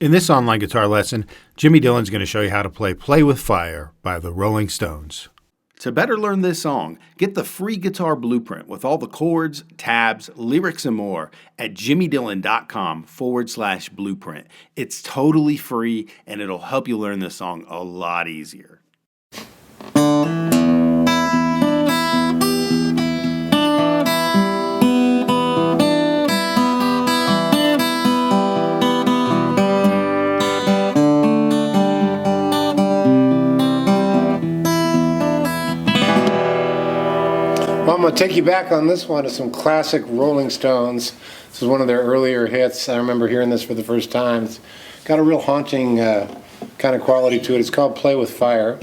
In this online guitar lesson, Jimmy Dillon's going to show you how to play with Fire by the Rolling Stones. To better learn this song, get the free guitar blueprint with all the chords, tabs, lyrics, and more at jimmydillon.com/blueprint. It's totally free and it'll help you learn this song a lot easier. Well, I'm going to take you back on this one to some classic Rolling Stones. This is one of their earlier hits. I remember hearing this for the first time. It's got a real haunting kind of quality to it. It's called Play with Fire.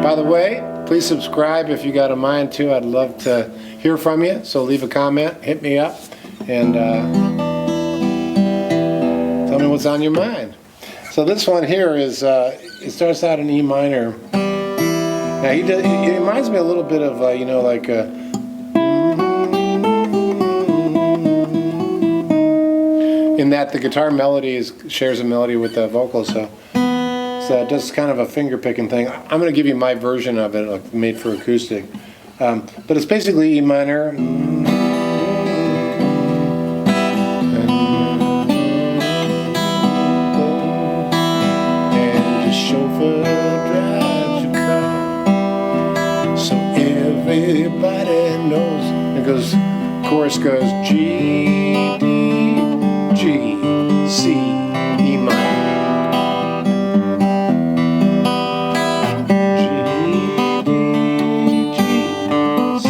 By the way, please subscribe if you got a mind to. I'd love to hear from you. So leave a comment, hit me up, and tell me what's on your mind. So this one here is, it starts out in E minor. Now he reminds me a little bit of, like in that the guitar melody shares a melody with the vocals, so it does kind of a finger picking thing. I'm going to give you my version of it, like made for acoustic, but it's basically E minor. And the chauffeur drives your car. So everybody knows. It goes, chorus goes G, D, G, C, E minor. G, D, G, C.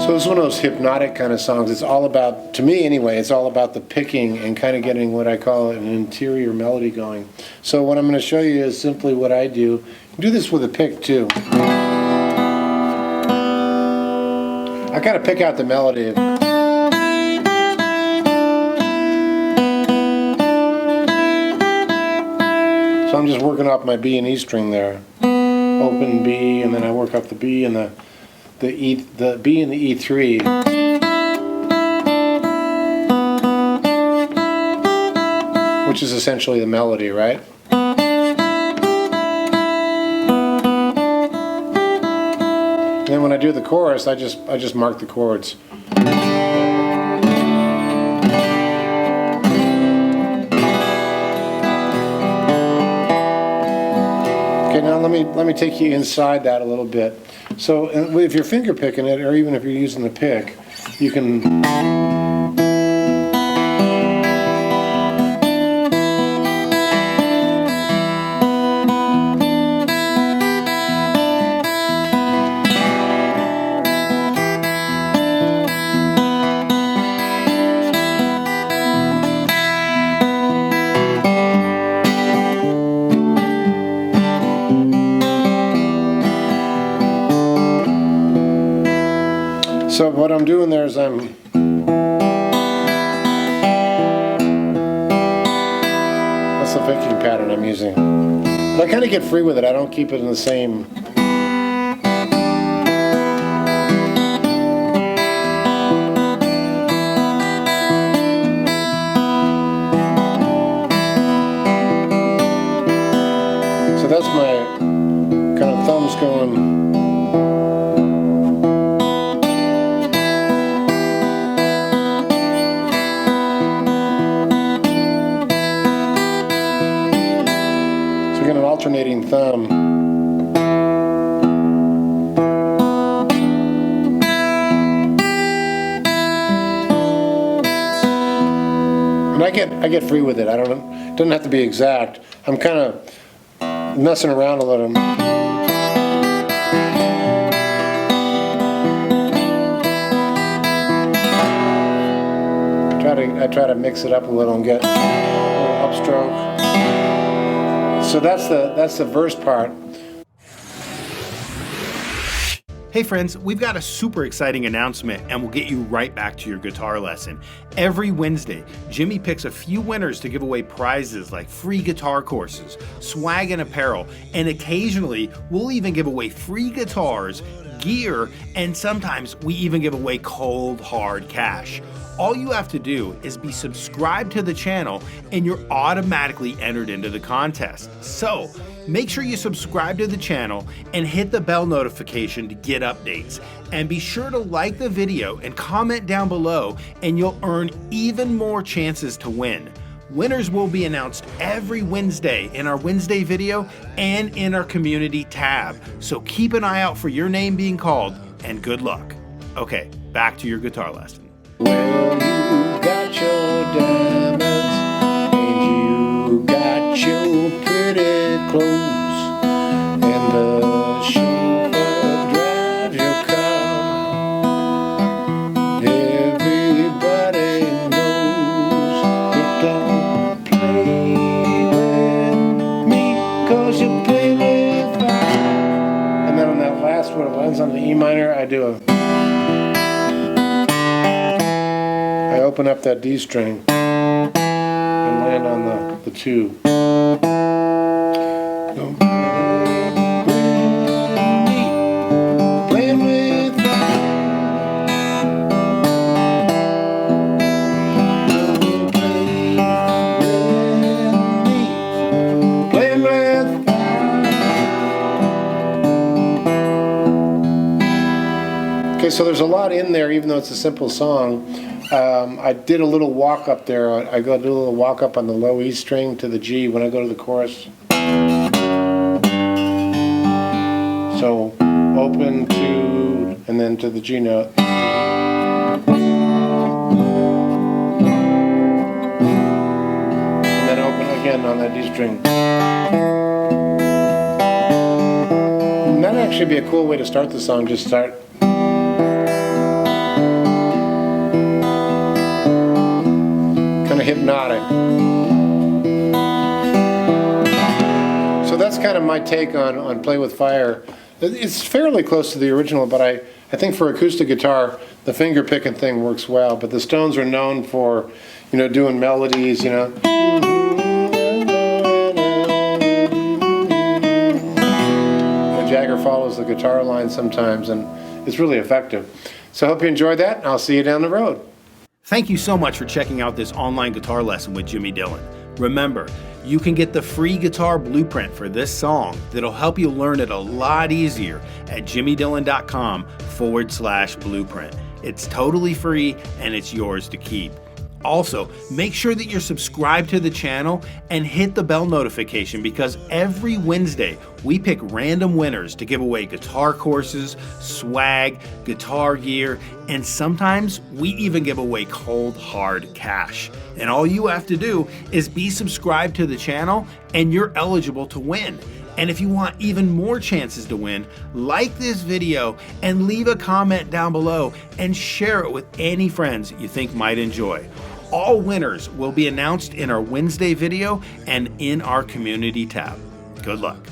So it's one of those hypnotic kind of songs. It's all about, to me anyway, it's all about the picking and kind of getting what I call an interior melody going. So what I'm going to show you is simply what I do. You can do this with a pick too. I kind of pick out the melody. So I'm just working off my B and E string there. Open B, and then I work up the B and the E, the B and the E3. Which is essentially the melody, right? And then when I do the chorus, I just mark the chords. Okay, now let me take you inside that a little bit. So if you're finger picking it, or even if you're using the pick, you can. So what I'm doing there is that's the picking pattern I'm using. But I kind of get free with it. I don't keep it in the same. So that's my kind of thumbs going. Alternating thumb. And I get free with it. It doesn't have to be exact. I'm kind of messing around a little. I try to mix it up a little and get a little upstroke. So that's the verse part. Hey friends, we've got a super exciting announcement and we'll get you right back to your guitar lesson. Every Wednesday, Jimmy picks a few winners to give away prizes like free guitar courses, swag and apparel, and occasionally we'll even give away free guitars gear, and sometimes we even give away cold, hard cash. All you have to do is be subscribed to the channel and you're automatically entered into the contest. So make sure you subscribe to the channel and hit the bell notification to get updates. And be sure to like the video and comment down below and you'll earn even more chances to win. Winners will be announced every Wednesday in our Wednesday video and in our community tab. So keep an eye out for your name being called and good luck. Okay, back to your guitar lesson. Well, you got your diamonds and you got your pretty clothes, and the chauffeur drives your car. Everybody knows you don't play with me 'cause you play with fire. And then on that last one, it lands on the E minor, I do I open up that D string and land on the 2. Playing with Okay, so there's a lot in there, even though it's a simple song. I did a little walk up there. I go do a little walk up on the low E string to the G when I go to the chorus. So open to, and then to the G note. And then open again on that D string. And that'd actually be a cool way to start the song. Just start. Hypnotic. So that's kind of my take on Play With Fire. It's fairly close to the original, but I think for acoustic guitar, the finger picking thing works well. But the Stones are known for, doing melodies, The Jagger follows the guitar line sometimes, and it's really effective. So I hope you enjoyed that, and I'll see you down the road. Thank you so much for checking out this online guitar lesson with Jimmy Dillon. Remember, you can get the free guitar blueprint for this song that'll help you learn it a lot easier at jimmydillon.com/blueprint. It's totally free and it's yours to keep. Also, make sure that you're subscribed to the channel and hit the bell notification because every Wednesday we pick random winners to give away guitar courses, swag, guitar gear, and sometimes we even give away cold, hard cash. And all you have to do is be subscribed to the channel and you're eligible to win. And if you want even more chances to win, like this video and leave a comment down below and share it with any friends you think might enjoy. All winners will be announced in our Wednesday video and in our community tab. Good luck.